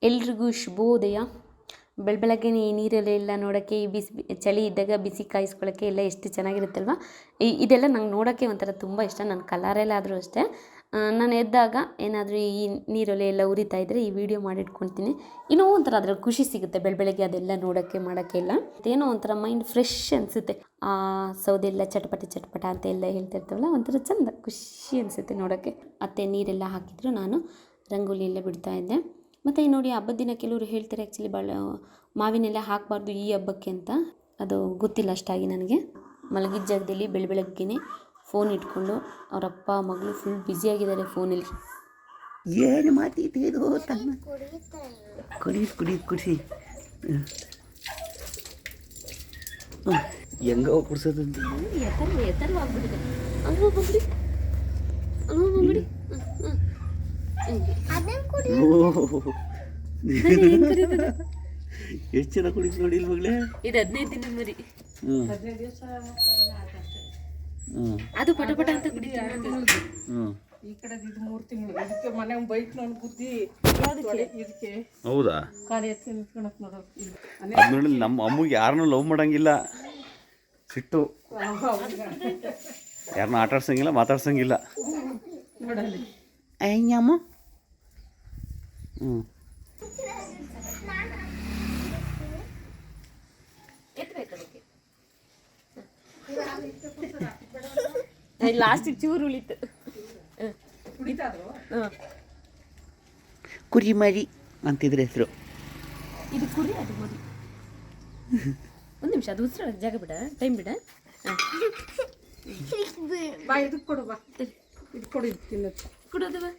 ಎಲ್ರಿಗೂ ಶುಭೋದಯ. ಬೆಳಗ್ಗೆ ನೀರಲ್ಲೆಲ್ಲ ನೋಡೋಕ್ಕೆ ಚಳಿ ಇದ್ದಾಗ ಬಿಸಿ ಕಾಯಿಸ್ಕೊಳ್ಳೋಕ್ಕೆ ಎಲ್ಲ ಎಷ್ಟು ಚೆನ್ನಾಗಿರುತ್ತಲ್ವ. ಇದೆಲ್ಲ ನಂಗೆ ನೋಡೋಕ್ಕೆ ಒಂಥರ ತುಂಬ ಇಷ್ಟ. ನನ್ನ ಕಲರಲ್ಲಾದರೂ ಅಷ್ಟೇ ನಾನು ಎದ್ದಾಗ ಏನಾದರೂ ಈ ನೀರಲ್ಲಿ ಎಲ್ಲ ಉರಿತಾ ಇದ್ದರೆ ಈ ವಿಡಿಯೋ ಮಾಡಿಟ್ಕೊಳ್ತೀನಿ. ಇನ್ನೂ ಒಂಥರ ಅದ್ರಲ್ಲಿ ಖುಷಿ ಸಿಗುತ್ತೆ ಬೆಳಗ್ಗೆ ಅದೆಲ್ಲ ನೋಡೋಕ್ಕೆ ಮಾಡೋಕ್ಕೆ ಎಲ್ಲ. ಏನೋ ಒಂಥರ ಮೈಂಡ್ ಫ್ರೆಶ್ ಅನಿಸುತ್ತೆ. ಸೌದೆ ಎಲ್ಲ ಚಟಪಟ ಅಂತ ಎಲ್ಲ ಹೇಳ್ತಿರ್ತಾವಲ್ಲ, ಒಂಥರ ಚೆಂದ ಖುಷಿ ಅನಿಸುತ್ತೆ ನೋಡೋಕ್ಕೆ. ಅತ್ತೆ ನೀರೆಲ್ಲ ಹಾಕಿದ್ರು, ನಾನು ರಂಗೋಲಿ ಎಲ್ಲ ಬಿಡ್ತಾಯಿದ್ದೆ. ಮತ್ತು ನೋಡಿ ಹಬ್ಬದ ದಿನ ಕೆಲವರು ಹೇಳ್ತಾರೆ ಆ್ಯಕ್ಚುಲಿ ಮಾವಿನೆಲ್ಲ ಹಾಕಬಾರ್ದು ಈ ಹಬ್ಬಕ್ಕೆ ಅಂತ. ಅದು ಗೊತ್ತಿಲ್ಲ ಅಷ್ಟಾಗಿ ನನಗೆ. ಮಲಗಿದ ಜಾಗದಲ್ಲಿ ಬೆಳಗ್ಗೆನೇ ಫೋನ್ ಇಟ್ಕೊಂಡು ಅವರಪ್ಪ ಮಗಳು ಫುಲ್ ಬ್ಯುಸಿಯಾಗಿದ್ದಾರೆ ಫೋನಲ್ಲಿ. ಏನು ಮಾತಿದ್ದು ತಮ್ಮ ಕುಡಿಸಿ ಹೆಂಗ ಕುಡ್ಸೋದು ಎತ್ತರವಾಗ್ಬಿಟ್ಟಿದೆ. ಅಲ್ವಾ ಬಂದ್ರಿ ಬಂದ್ಬಿಡಿ. ಎಷ್ಟು ಜನ ಕುಡಿತು ನೋಡಿ ಇಲ್ಲಿ ಮಗಳೇ. ಇದು 15 ದಿನ ಮರಿ. 15 ದಿವಸ ಅದು ಪಟ ಅಂತ ಕುಡಿತೀವಿ. ಈ ಕಡೆ ಇದು 3 ತಿಂಗಳು. ಇದಕ್ಕೆ ಮನೆ ಬೈಕ್ ನಾನು ಬುದ್ಧಿ ಇದಕ್ಕೆ. ಹೌದಾ? ಖಾಲಿ ಎತ್ತಿ ನಿಂತ್ಕೊಳಕ್ ನೋಡೋದು. ಅದು ನೋಡಿ ನಮ್ಮ ಅಮ್ಮಗೆ ಯಾರನ್ನೂ ಲವ್ ಮಾಡಂಗಿಲ್ಲ, ಸಿಟ್ಟು. ಯಾರನ್ನೂ ಆಟಾಡ್ಸಂಗಿಲ್ಲ, ಮಾತಾಡ್ಸಂಗಿಲ್ಲ. ನೋಡಲ್ಲಿ ಅಯ್ಯಮ್ಮ. ಲಾಸ್ಟಿಗೆ ಚೂರು ಉಳಿತು. ಕುರಿ ಮರಿ ಅಂತಿದ್ರೆ ಹೆಸರು. ಇದು ಕುರಿ, ಅದು ಮರಿ. ಒಂದು ನಿಮಿಷ, ಅದು ಉಸಿರು ಜಾಗ ಬಿಡ, ಟೈಮ್ ಬಿಡ. ಬಾ ಇದಕ್ಕೆ ಕೊಡು, ಬಾ ಇದು ಕೊಡು, ಇದು ತಿನ್ನೋದು ಕೊಡೋದು. ಬಾ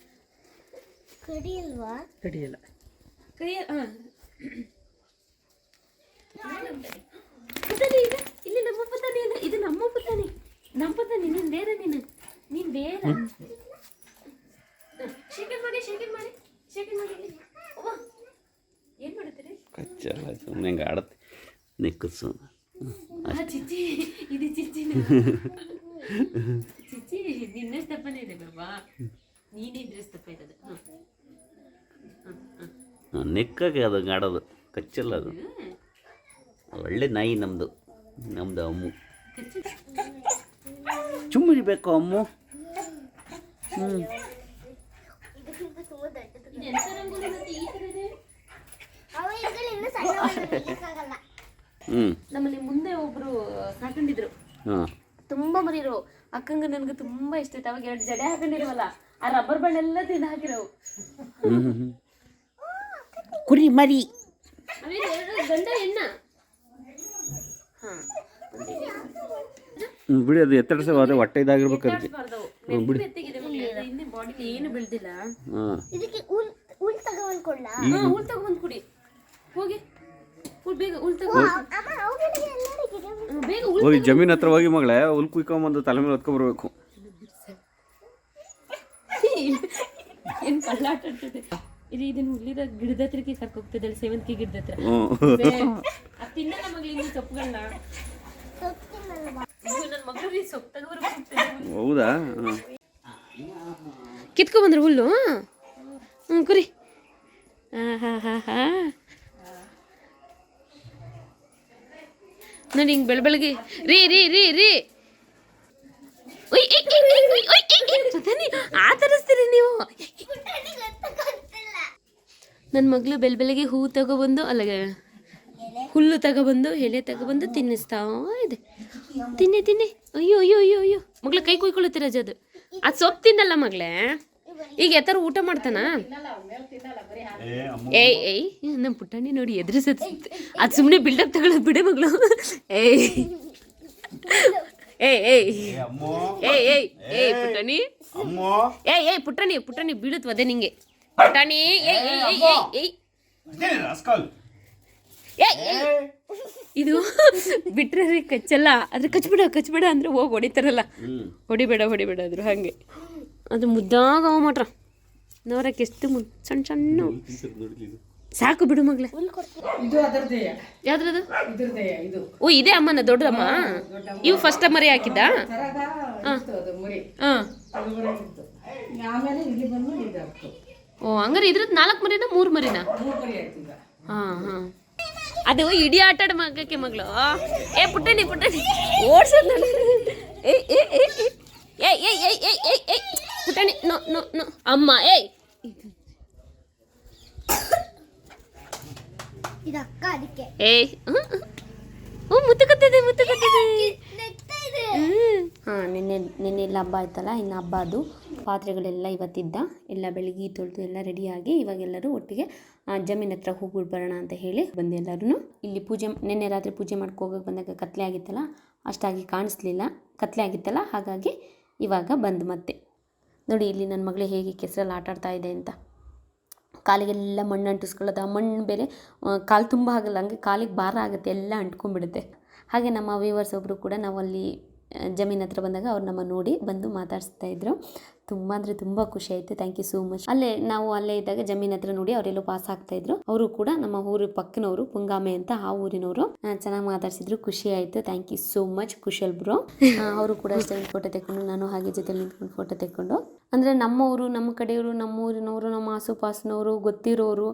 ಕಡಿಯಲ್ವಾ? ಕಡಿಯಲ್ಲ. ಕೈಯ ಪುಟಾಣಿ ಇದೆ ಇಲ್ಲಿ. ನಮ್ಮ ಪುಟಾಣಿ ಇಲ್ಲ, ಇದು ನಮ್ಮ ಪುಟಾಣಿ. ನಮ್ಮ ಪುಟಾಣಿ. ನೀನು ಬೇರೆ, ನೀನು ಬೇರೆ. ಶೇಖರ್ ಮಾಡಿ ಏನು ಮಾಡ್ತೀರಿ? ಕಚ್ಚಲ್ಲ ಸುಮ್ಮನೆ ಹೆಂಗೆ ಆಡತ್ತೆ ನೆಕ್ಕಸು. ಚಿಚ್ಚಿ, ಇದು ಚಿಚ್ಚಿ. ಚಿಚ್ಚಿ ನಿನ್ನಷ್ಟು ದಪ್ಪನೇ ಇದೆ ಬಾಬಾ, ನೀನಿದ್ರೆ ದಪ್ಪ ಇರೋದು. ನೆಕ್ಕಾಗೆ ಅದು ಆಡೋದು, ಕಚ್ಚಲ್ಲ ಅದು. ಒಳ್ಳೆ ನಾಯಿ ನಮ್ಮದು ಅಮ್ಮು. ಚುಮ್ಮಿರ್ಬೇಕು ಅಮ್ಮು. ನಮ್ಮಲ್ಲಿ ಮುಂದೆ ಒಬ್ರು ಸಾಕೊಂಡಿದ್ರು, ತುಂಬಾ ಮರಿರು. ಅಕ್ಕಂಗ ನನ್ಗೆ ತುಂಬಾ ಇಷ್ಟ ಇತ್ತು. ಅವಾಗ 2 ಜಡೆ ಹಾಕೊಂಡಿರುವಲ್ಲ, ಆ ರಬ್ಬರ್ ಬ್ಯಾಂಡ್ ಎಲ್ಲ ತಿಂದು ಹಾಕಿರವು. ಕುರಿ ಮರಿ ಗಂಡ ಹೆಣ್ಣ. ಬಿಡಿ, ಅದು ಎತ್ತರಿಸೋದು ಹೊಟ್ಟೆ ಇದಾಗಿರ್ಬೇಕು ಅದಕ್ಕೆ. ಹಿಂದೆ ಬಾಡಿಲಿ ಏನು ಬೆಳೆದಿಲ್ಲ. ಹುಲ್ ತಗೊಂಡ್ ಕುಡಿ ಹೋಗಿ. ಹೋಗಿ ಜಮೀನ್ ಹತ್ರ ಹೋಗಿ ಮಗಳೇ, ಹುಲ್ ಕುಯ್ಕೊಂಬಂದು ತಲೆ ಮೇಲೆ ಹೊತ್ಕೊಂಡ್ಬರ್ಬೇಕು. ಏನ್ ಕಳ್ಳಾಟ ಇದನ್ನ ಹುಲ್ಲಿದ ಗಿಡದ ಹತ್ರಕ್ಕೆ ಕರ್ಕೋಗ್ತದೆ, ಸೇವಂತಿಗೆ ಗಿಡದ ಹತ್ರ. ತಿನ್ನಲ್ಲ ಮಗಳು ಇನ್ನು ಸೊಪ್ಪುಗಳನ್ನ. ನನ್ನ ಮಗಳು ಸೊಪ್ಪು ತಗೋಬರ್ಬೇಕು. ಹೌದಾ? ಕಿತ್ಕೊ ಬಂದ್ರು ಹುಲ್ಲು. ಕುರಿ. ನೋಡಿ ಹಿಂಗೆ ಬೆಳಗ್ಗೆ ರೀ ಆ ತರಿಸ್ತೀರಿ ನೀವು. ನನ್ನ ಮಗಳು ಬೆಳಗ್ಗೆ ಹೂ ತಗೊಬಂದು, ಅಲ್ಲ ಹುಲ್ಲು ತಗೊಬಂದು, ಎಲೆ ತಗೊಬಂದು ತಿನ್ನಿಸ್ತಾ ಇದೆ. ತಿನ್ನಿ. ಅಯ್ಯೋ ಮಗಳ ಕೈ ಕುಯ್ಕೊಳ್ತೀರ ಅದು. ಅದು ಸೊಪ್ಪು ತಿನ್ನಲ್ಲ ಮಗಳೇ. ಈಗ ಎತ್ತರ ಊಟ ಮಾಡ್ತಾನ? ಏಯ್ ನಮ್ಮ ಪುಟ್ಟಾಣಿ ನೋಡಿ ಎದುರಿಸತ್. ಅದು ಸುಮ್ಮನೆ ಬಿಲ್ಡಪ್ ತಗೊಳ್ಳೋದು ಬಿಡೆ ಮಗಳು. ಪುಟ್ಟಾಣಿ ಬೀಳುತ್ತವ ಅದೇ ನಿಂಗೆ. ಪುಟ್ಟಾಣಿ ಇದು ಬಿಟ್ರೆ ಕಚ್ಚಲ್ಲ. ಆದ್ರೆ ಕಚ್ಬೇಡ ಅಂದ್ರೆ ಹೋಗಿ ಹೊಡಿತಾರಲ್ಲ, ಹೊಡಿಬೇಡ ಅದ್ರು ಹಂಗೆ. ಅದು ಮುದ್ದಾಗವ ಮಾತ್ರ ನೋಡಕ್ಕೆ ಎಷ್ಟು ಸಣ್ಣ. ಸಾಕು ಬಿಡು ಮಗ್ಲೆ. ಯಾವ್ದ್ರದು? ಓ, ಇದೇ ಅಮ್ಮನ ದೊಡ್ಡದಮ್ಮ. ಇವು ಫಸ್ಟ್ ಮರಿ ಹಾಕಿದ್ದ? ಓ ಹಂಗಾರೆ ಇದ್ರದ್ದು 4 ಮರಿನಾ 3 ಮರಿನಾ? 3 ಮರಿ ಆಯ್ತು ಈಗ. ಹಾಂ ಅದು ಇಡೀ ಆಟಾಡ ಮಗಕ್ಕೆ ಮಗಳು. ಏ ಪುಟ್ಟಣಿ ಓಡ್ಸೋದು ನೋಡಿ. ಏ ಏ ಏ ಏ ಏ ಏ ಏ ಏ ಏ ಪುಟ್ಟಣಿ ನೋ ನೋ ನೋ ಅಮ್ಮ ಏಯ್ ಏಯ್ ಮುತ್ತುಕತ್ತಿದೆ ಹಾಂ ನಿನ್ನೆ ಎಲ್ಲ ಹಬ್ಬ ಆಯ್ತಲ್ಲ, ಇನ್ನು ಹಬ್ಬ ಅದು ಪಾತ್ರೆಗಳೆಲ್ಲ ಇವತ್ತಿದ್ದ ಎಲ್ಲ ಬೆಳಿಗ್ಗೆ ತೊಳೆದು ಎಲ್ಲ ರೆಡಿಯಾಗಿ ಇವಾಗೆಲ್ಲರೂ ಒಟ್ಟಿಗೆ ಜಮೀನ್ ಹತ್ರ ಹೋಗ್ಬಿಟ್ಟು ಬರೋಣ ಅಂತ ಹೇಳಿ ಬಂದು ಎಲ್ಲರೂ ಇಲ್ಲಿ ನಿನ್ನೆ ರಾತ್ರಿ ಪೂಜೆ ಮಾಡ್ಕೋಗಕ್ಕೆ ಬಂದಾಗ ಕತ್ಲೆ ಆಗಿತ್ತಲ್ಲ, ಅಷ್ಟಾಗಿ ಕಾಣಿಸ್ಲಿಲ್ಲ, ಕತ್ಲೆ ಆಗಿತ್ತಲ್ಲ, ಹಾಗಾಗಿ ಇವಾಗ ಬಂದು ಮತ್ತೆ ನೋಡಿ ಇಲ್ಲಿ ನನ್ನ ಮಗಳು ಹೇಗೆ ಕೆಸರಲ್ಲಿ ಆಟಾಡ್ತಾ ಇದೆ ಅಂತ. ಕಾಲಿಗೆಲ್ಲ ಮಣ್ಣು ಅಂಟಿಸ್ಕೊಳ್ಳೋದು, ಆ ಮಣ್ಣು ಬೇರೆ ಕಾಲು ತುಂಬ ಆಗಲ್ಲ, ಹಂಗೆ ಕಾಲಿಗೆ ಭಾರ ಆಗುತ್ತೆ, ಎಲ್ಲ ಅಂಟ್ಕೊಂಡ್ಬಿಡುತ್ತೆ. ಹಾಗೆ ನಮ್ಮ ವ್ಯೂವರ್ಸ್ ಒಬ್ಬರು ಕೂಡ ನಾವು ಅಲ್ಲಿ ಜಮೀನ್ ಹತ್ರ ಬಂದಾಗ ಅವ್ರು ನಮ್ಮ ನೋಡಿ ಬಂದು ಮಾತಾಡಿಸ್ತಾ ಇದ್ರು. ತುಂಬ ಅಂದರೆ ತುಂಬ ಖುಷಿ ಆಯಿತು. Thank you so much. ಅಲ್ಲೇ ಇದ್ದಾಗ ಜಮೀನ್ ಹತ್ರ ನೋಡಿ ಅವರೆಲ್ಲೋ ಪಾಸ್ ಆಗ್ತಾಯಿದ್ರು. ಅವರು ಕೂಡ ನಮ್ಮ ಊರು ಪಕ್ಕನವರು, ಪುಂಗಾಮೆ ಅಂತ, ಆ ಊರಿನವರು. ಚೆನ್ನಾಗಿ ಮಾತಾಡ್ಸಿದ್ರು, ಖುಷಿ ಆಯಿತು. Thank you so much Kushal bro. ಅವರು ಕೂಡ ಅಷ್ಟೇ ಒಂದು ಫೋಟೋ ತೆಕ್ಕೊಂಡು, ನಾನು ಹಾಗೆ ಜೊತೆ ನಿಂತ್ಕೊಂಡು ಫೋಟೋ ತೆಕ್ಕೊಂಡು. ಅಂದರೆ ನಮ್ಮವರು, ನಮ್ಮ ಕಡೆಯವರು, ನಮ್ಮ ಊರಿನವರು, ನಮ್ಮ ಆಸುಪಾಸಿನವರು, ಗೊತ್ತಿರೋರು,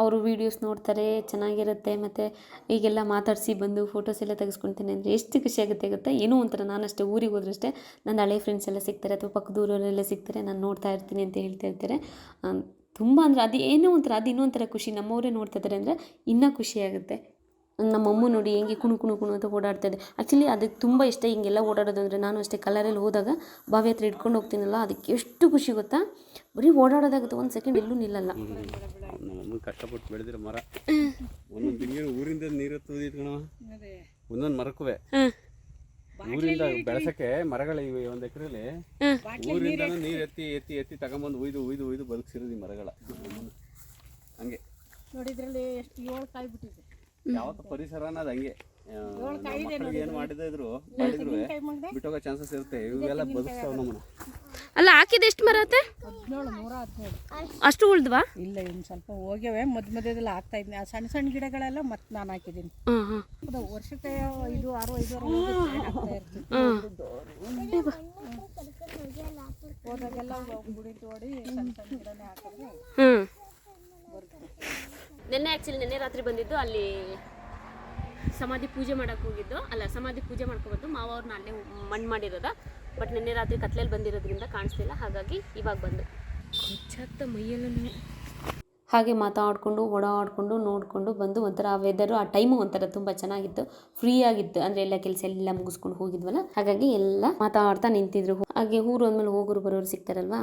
ಅವರು ವೀಡಿಯೋಸ್ ನೋಡ್ತಾರೆ, ಚೆನ್ನಾಗಿರುತ್ತೆ. ಮತ್ತು ಈಗೆಲ್ಲ ಮಾತಾಡಿಸಿ ಬಂದು ಫೋಟೋಸ್ ಎಲ್ಲ ತೆಗೆಸ್ಕೊಳ್ತೀನಿ ಅಂದರೆ ಎಷ್ಟು ಖುಷಿಯಾಗುತ್ತೆ ಗೊತ್ತಾ. ಏನೋ ಒಂಥರ ನಾನಷ್ಟೇ ಊರಿಗೆ ಹೋದ್ರಷ್ಟೇ ನನ್ನ ಹಳೆ ಫ್ರೆಂಡ್ಸ್ ಎಲ್ಲ ಸಿಗ್ತಾರೆ, ಅಥವಾ ಪಕ್ಕದೂರವರೆಲ್ಲ ಸಿಗ್ತಾರೆ, ನಾನು ನೋಡ್ತಾ ಇರ್ತೀನಿ ಅಂತ ಹೇಳ್ತಾ ಇರ್ತಾರೆ. ತುಂಬ ಅಂದರೆ ಅದು ಏನೋ ಒಂಥರ, ಅದು ಇನ್ನೂ ಒಂಥರ ಖುಷಿ. ನಮ್ಮವರೇ ನೋಡ್ತಾ ಇದ್ದಾರೆ ಅಂದರೆ ಇನ್ನೂ ಖುಷಿಯಾಗುತ್ತೆ. ನಮ್ಮಮ್ಮ ನೋಡಿ ಹೆಂಗೆ ಕುಣು ಅಂತ ಓಡಾಡ್ತಾಯಿದ್ದೆ. ಆ್ಯಕ್ಚುಲಿ ಅದಕ್ಕೆ ತುಂಬ ಇಷ್ಟ ಹಿಂಗೆಲ್ಲ ಓಡಾಡೋದು ಅಂದರೆ. ನಾನು ಅಷ್ಟೇ ಕಲರಲ್ಲಿ ಹೋದಾಗ ಬಾವಿ ಹತ್ರ ಇಟ್ಕೊಂಡು ಹೋಗ್ತೀನಲ್ಲ, ಅದಕ್ಕೆ ಎಷ್ಟು ಖುಷಿ ಗೊತ್ತಾ. ಬರೀ ಓಡಾಡೋದಾಗುತ್ತೆ, ಒಂದು ಸೆಕೆಂಡ್ ಎಲ್ಲೂ ನಿಲ್ಲಲ್ಲ. ನಮ್ಮಮ್ಮ ಕಷ್ಟಪಟ್ಟು ಬೆಳೆದಿರೋ ಮರ, ಒಂದೊಂದು ತಿಂಗಳು ಊರಿಂದ ನೀರು ತೂದಿಟ್ಕೊಳ, ಒಂದೊಂದು ಮರಕ್ಕೂ ಊರಿಂದ ಬೆಳೆಸಕ್ಕೆ ಮರಗಳು ಇವೆ. 1 ಎಕರೆಲಿ ಊರಿಂದ ನೀರು ಎತ್ತಿ ತಗೊಂಬಂದು ಉಯ್ದು ಬದುಕಿಸಿರೋದು ಈ ಮರಗಳ. ಹಂಗೆ ನೋಡಿದ್ರಲ್ಲಿ ಎಷ್ಟು 7 ಕಾಯಿ ಬಿಟ್ಟಿದೆ. ಯಾವತ್ತು ಪರಿಸರ ಅನ್ನೋದು ಹಂಗೆ ಏನು ಮಾಡಿದ್ರು ಬಿಟ್ಟೋಗೋ ಚಾನ್ಸಸ್ ಇರುತ್ತೆ. ಇವೆಲ್ಲ ಬದುಕ್ತಾವ ನಮ್ಮನ್ನ. ಅಲ್ಲ ಹಾಕಿದ ಎಷ್ಟು ಮರ ಆತ? 117 ಅಷ್ಟು ಉಳ್ದ್ವಾ? ಇಲ್ಲ, ಇನ್ನು ಸ್ವಲ್ಪ ಹೋಗ್ಯವೆ. ಮಧ್ಯದಲ್ಲಿ ಆಗ್ತಾ ಇದ್ದೀನಿ. ಆ ಸಣ್ಣ ಸಣ್ಣ ಗಿಡಗಳೆಲ್ಲ ಮತ್ತೆ ನಾನು ಹಾಕಿದ್ದೀನಿ. ವರ್ಷಕ್ಕೆ 5-6 ಆಗ್ತಾ ಇರ್ತೀನಿ. ಹೋದಾಗೆಲ್ಲ ಗುಡಿ ತೋಡಿ ಸಣ್ಣ ಸಣ್ಣ ಗಿಡನೇ ಹಾಕಿದ್ರೆ. ನಿನ್ನೆ ರಾತ್ರಿ ಬಂದಿದ್ದು, ಅಲ್ಲಿ ಸಮಾಧಿ ಪೂಜೆ ಮಾಡೋಕ್ಕೆ ಹೋಗಿದ್ದು. ಸಮಾಧಿ ಪೂಜೆ ಮಾಡ್ಕೊಬಂದು ಮಾವ ಅವ್ರನ್ನ ಅಲ್ಲೇ ಮಣ್ಣು ಮಾಡಿರೋದ. ಬಟ್ ನಿನ್ನೆ ರಾತ್ರಿ ಕತ್ಲೆಯಲ್ಲಿ ಬಂದಿರೋದ್ರಿಂದ ಕಾಣಿಸ್ತಿಲ್ಲ, ಹಾಗಾಗಿ ಇವಾಗ ಬಂದು ಕೊಚ್ಚತ್ತ ಮೈಯಲ್ಲೂ. ಹಾಗೆ ಮಾತಾಡಿಕೊಂಡು ಓಡಾಡಿಕೊಂಡು ನೋಡಿಕೊಂಡು ಬಂದು ಒಂಥರ ಆ ವೆದರು, ಆ ಟೈಮು ಒಂಥರ ತುಂಬ ಚೆನ್ನಾಗಿತ್ತು, ಫ್ರೀ ಆಗಿತ್ತು. ಅಂದರೆ ಎಲ್ಲ ಕೆಲಸ ಎಲ್ಲ ಮುಗಿಸ್ಕೊಂಡು ಹೋಗಿದ್ವಲ್ಲ, ಹಾಗಾಗಿ ಎಲ್ಲ ಮಾತಾಡ್ತಾ ನಿಂತಿದ್ರು. ಹಾಗೆ ಊರು ಅಂದಮೇಲೆ ಹೋಗೋರು ಬರೋರು ಸಿಗ್ತಾರಲ್ವ,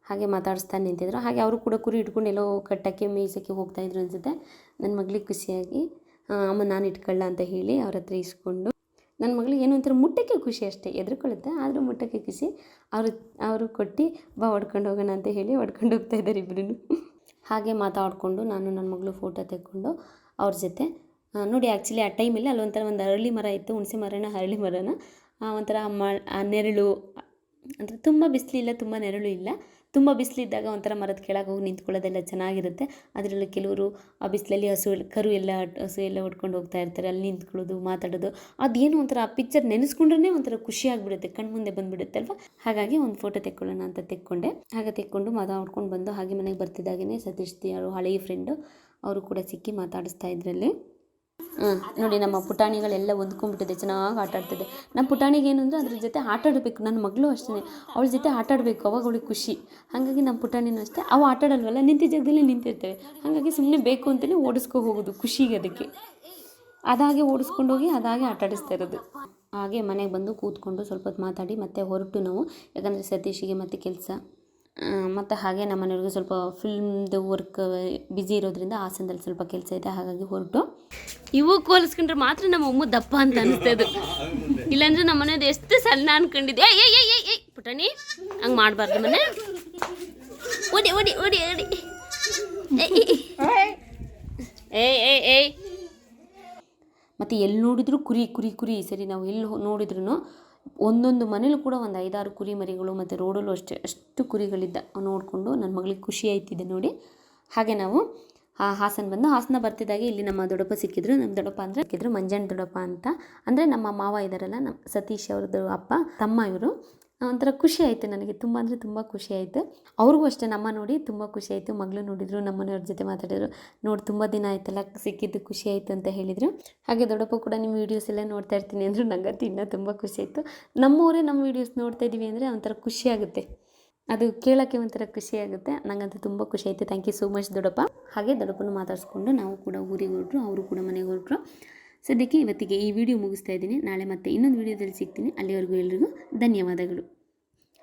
ಹಾಗೆ ಮಾತಾಡಿಸ್ತಾ ನಿಂತಿದ್ರು. ಹಾಗೆ ಅವರು ಕೂಡ ಕುರಿ ಇಟ್ಕೊಂಡು ಎಲ್ಲೋ ಕಟ್ಟಕ್ಕೆ ಮೇಯ್ಸೋಕ್ಕೆ ಹೋಗ್ತಾಯಿದ್ರು ಅನಿಸುತ್ತೆ. ನನ್ನ ಮಗಳಿಗೆ ಖುಷಿಯಾಗಿ ಅಮ್ಮ ನಾನು ಇಟ್ಕೊಳ್ಳ ಅಂತ ಹೇಳಿ ಅವ್ರ ಹತ್ರ ಇಸ್ಕೊಂಡು, ನನ್ನ ಮಗಳಿಗೆ ಏನೋ ಒಂಥರ ಮುಟ್ಟಕ್ಕೆ ಖುಷಿ ಅಷ್ಟೇ, ಎದ್ರುಕೊಳ್ಳುತ್ತೆ, ಆದರೂ ಮುಟ್ಟಕ್ಕೆ ಖುಷಿ. ಅವರು ಕೊಟ್ಟು ಬಾ ಹೊಡ್ಕೊಂಡು ಹೋಗೋಣ ಅಂತ ಹೇಳಿ ಹೊಡ್ಕೊಂಡು ಹೋಗ್ತಾ ಇದ್ದಾರೆ ಇಬ್ಬರೂ. ಹಾಗೆ ಮಾತಾಡಿಕೊಂಡು ನಾನು ನನ್ನ ಮಗಳು ಫೋಟೋ ತೆಕ್ಕೊಂಡು ಅವ್ರ ಜೊತೆ ನೋಡಿ. ಆ್ಯಕ್ಚುಲಿ ಆ ಟೈಮಲ್ಲಿ ಅಲ್ಲೊಂಥರ ಒಂದು ಅರಳಿ ಮರ ಇತ್ತು, ಹುಣಸೆ ಮರನ ಅರಳಿ ಮರನ. ಒಂಥರ ಆ ನೆರಳು ಅಂದರೆ ತುಂಬ ಬಿಸಿಲಿಲ್ಲ, ತುಂಬ ನೆರಳು ಇಲ್ಲ. ತುಂಬ ಬಿಸಿಲಿದ್ದಾಗ ಒಂಥರ ಮರದ ಕೆಳಗೆ ಹೋಗಿ ನಿಂತ್ಕೊಳ್ಳೋದೆಲ್ಲ ಚೆನ್ನಾಗಿರುತ್ತೆ. ಅದರಲ್ಲೂ ಕೆಲವರು ಆ ಬಿಸಿಲಲ್ಲಿ ಹಸು ಎಲ್ಲ ಹೊಡ್ಕೊಂಡು ಹೋಗ್ತಾ ಇರ್ತಾರೆ, ಅಲ್ಲಿ ನಿಂತ್ಕೊಳ್ಳೋದು, ಮಾತಾಡೋದು, ಅದೇನೋ ಒಂಥರ ಆ ಪಿಕ್ಚರ್ ನೆನೆಸ್ಕೊಂಡ್ರೆ ಒಂಥರ ಖುಷಿ ಆಗಿಬಿಡುತ್ತೆ, ಕಣ್ಮುಂದೆ ಬಂದುಬಿಡುತ್ತೆ ಅಲ್ವಾ. ಹಾಗಾಗಿ ಒಂದು ಫೋಟೋ ತೆಕ್ಕೊಳ್ಳೋಣ ಅಂತ ತೆಕ್ಕೊಂಡೆ. ಹಾಗೆ ತೆಕ್ಕೊಂಡು ಮಾತಾಡ್ಕೊಂಡು ಬಂದು ಹಾಗೆ ಮನೆಗೆ ಬರ್ತಿದ್ದಾಗೇ ಸತೀಶ್ ಅವರು ಹಳೆಯ ಫ್ರೆಂಡು ಅವರು ಕೂಡ ಸಿಕ್ಕಿ ಮಾತಾಡಿಸ್ತಾ ಇದ್ರಲ್ಲಿ. ನೋಡಿ ನಮ್ಮ ಪುಟಾಣಿಗಳೆಲ್ಲ ಹೊಂದ್ಕೊಂಡ್ಬಿಟ್ಟಿದೆ, ಚೆನ್ನಾಗಿ ಆಟ ಆಡ್ತಿದೆ. ನಮ್ಮ ಪುಟಾಣಿಗೆ ಏನು ಅಂದರೆ ಅದ್ರ ಜೊತೆ ಆಟ ಆಡಬೇಕು. ನನ್ನ ಮಗಳು ಅಷ್ಟೇ, ಅವಳ ಜೊತೆ ಆಟ ಆಡಬೇಕು, ಅವಾಗ ಅವಳಿಗೆ ಖುಷಿ. ಹಾಗಾಗಿ ನಮ್ಮ ಪುಟಾಣಿನೂ ಅಷ್ಟೇ, ಅವು ಆಟ ಆಡಲ್ವಲ್ಲ, ನಿಂತ ಜಾಗದಲ್ಲಿ ನಿಂತಿರ್ತೇವೆ. ಹಾಗಾಗಿ ಸುಮ್ಮನೆ ಬೇಕು ಅಂತಲೇ ಓಡಿಸ್ಕೊ ಹೋಗೋದು ಖುಷಿಗೆ. ಅದಕ್ಕೆ ಅದಾಗೆ ಓಡಿಸ್ಕೊಂಡೋಗಿ ಅದಾಗೆ ಆಟ ಆಡಿಸ್ತಾ ಇರೋದು. ಹಾಗೆ ಮನೆಗೆ ಬಂದು ಕೂತ್ಕೊಂಡು ಸ್ವಲ್ಪ ಹೊತ್ತು ಮಾತಾಡಿ ಮತ್ತೆ ಹೊರಟು ನಾವು, ಯಾಕಂದರೆ ಸತೀಶಿಗೆ ಮತ್ತೆ ಕೆಲಸ, ಮತ್ತು ಹಾಗೆ ನಮ್ಮ ಮನೆಯವ್ರಿಗೆ ಸ್ವಲ್ಪ ಫಿಲ್ಮ್ದು ವರ್ಕ್ ಬ್ಯುಸಿ ಇರೋದ್ರಿಂದ ಹಾಸನದಲ್ಲಿ ಸ್ವಲ್ಪ ಕೆಲಸ ಇದೆ, ಹಾಗಾಗಿ ಹೊರಟು. ಇವು ಹೋಲಿಸ್ಕೊಂಡ್ರೆ ಮಾತ್ರ ನಮ್ಮ ಅಮ್ಮ ದಪ್ಪ ಅಂತ ಅನಿಸ್ತದೆ, ಇಲ್ಲಾಂದ್ರೆ ನಮ್ಮ ಮನೆಯದು ಎಷ್ಟು ಸಣ್ಣ ಅನ್ಕೊಂಡಿದ್ದೆ. ಏಯ್ ಪುಟಾಣಿ ಹಂಗೆ ಮಾಡಬಾರ್ದು, ಮನೆ ಓಡಿ ಓಡಿ ಓಡಿ ಓಡಿ. ಏಯ್ ಮತ್ತು ಎಲ್ಲಿ ನೋಡಿದ್ರು ಕುರಿ. ಸರಿ, ನಾವು ಎಲ್ಲಿ ನೋಡಿದ್ರು ಒಂದೊಂದು ಮನೇಲೂ ಕೂಡ ಒಂದು 5-6 ಕುರಿ ಮರಿಗಳು, ಮತ್ತು ರೋಡಲ್ಲೂ ಅಷ್ಟು ಕುರಿಗಳಿದ್ದ ನೋಡಿಕೊಂಡು ನನ್ನ ಮಗಳಿಗೆ ಖುಷಿ ಆಯ್ತಿದೆ ನೋಡಿ. ಹಾಗೆ ನಾವು ಹಾಸನ ಬರ್ತಿದ್ದಾಗೆ ಇಲ್ಲಿ ನಮ್ಮ ದೊಡ್ಡಪ್ಪ ಸಿಕ್ಕಿದ್ರು. ನಮ್ಮ ದೊಡ್ಡಪ್ಪ ಅಂದರೆ ಸಿಕ್ಕಿದ್ರು ಮಂಜಣ್ಣ ದೊಡ್ಡಪ್ಪ ಅಂತ, ಅಂದರೆ ನಮ್ಮ ಮಾವ ಇದ್ದಾರಲ್ಲ, ನಮ್ಮ ಸತೀಶ್ ಅವ್ರದ್ದು ಅಪ್ಪ ತಮ್ಮ ಇವರು. ಒಂಥರ ಖುಷಿ ಆಯಿತು ನನಗೆ, ತುಂಬ ಅಂದರೆ ತುಂಬ ಖುಷಿ ಆಯಿತು. ಅವ್ರಿಗೂ ಅಷ್ಟೇ ನಮ್ಮ ನೋಡಿ ತುಂಬ ಖುಷಿ ಆಯಿತು. ಮಗಳು ನೋಡಿದ್ರು, ನಮ್ಮ ಮನೆಯವ್ರ ಜೊತೆ ಮಾತಾಡಿದ್ರು, ನೋಡಿ ತುಂಬ ದಿನ ಆಯ್ತಲ್ಲ ಸಿಕ್ಕಿದ್ದು ಖುಷಿ ಆಯಿತು ಅಂತ ಹೇಳಿದರು. ಹಾಗೆ ದೊಡ್ಡಪ್ಪ ಕೂಡ ನಿಮ್ಮ ವೀಡಿಯೋಸ್ ಎಲ್ಲ ನೋಡ್ತಾ ಇರ್ತೀನಿ ಅಂದರು. ನನಗಂತೂ ಇನ್ನೂ ತುಂಬ ಖುಷಿ ಆಯಿತು. ನಮ್ಮವರೇ ನಮ್ಮ ವೀಡಿಯೋಸ್ ನೋಡ್ತಾ ಇದ್ದೀವಿ ಅಂದರೆ ಒಂಥರ ಖುಷಿ ಆಗುತ್ತೆ, ಅದು ಕೇಳೋಕ್ಕೆ ಒಂಥರ ಖುಷಿ ಆಗುತ್ತೆ. ನನಗಂತೂ ತುಂಬ ಖುಷಿ ಆಯಿತು. ಥ್ಯಾಂಕ್ ಯು ಸೋ ಮಚ್ ದೊಡ್ಡಪ್ಪ. ಹಾಗೆ ದೊಡ್ಡಪ್ಪನ ಮಾತಾಡಿಸ್ಕೊಂಡು ನಾವು ಕೂಡ ಊರಿಗೆ ಹೊರಟ್ರು, ಅವರು ಕೂಡ ಮನೆಗೆ ಹೊರಟ್ರು. ಸದ್ಯಕ್ಕೆ ಇವತ್ತಿಗೆ ಈ ವಿಡಿಯೋ ಮುಗಿಸ್ತಾ ಇದ್ದೀನಿ. ನಾಳೆ ಮತ್ತೆ ಇನ್ನೊಂದು ವಿಡಿಯೋದಲ್ಲಿ ಸಿಗ್ತೀನಿ. ಅಲ್ಲಿವರೆಗೂ ಎಲ್ರಿಗೂ ಧನ್ಯವಾದಗಳು.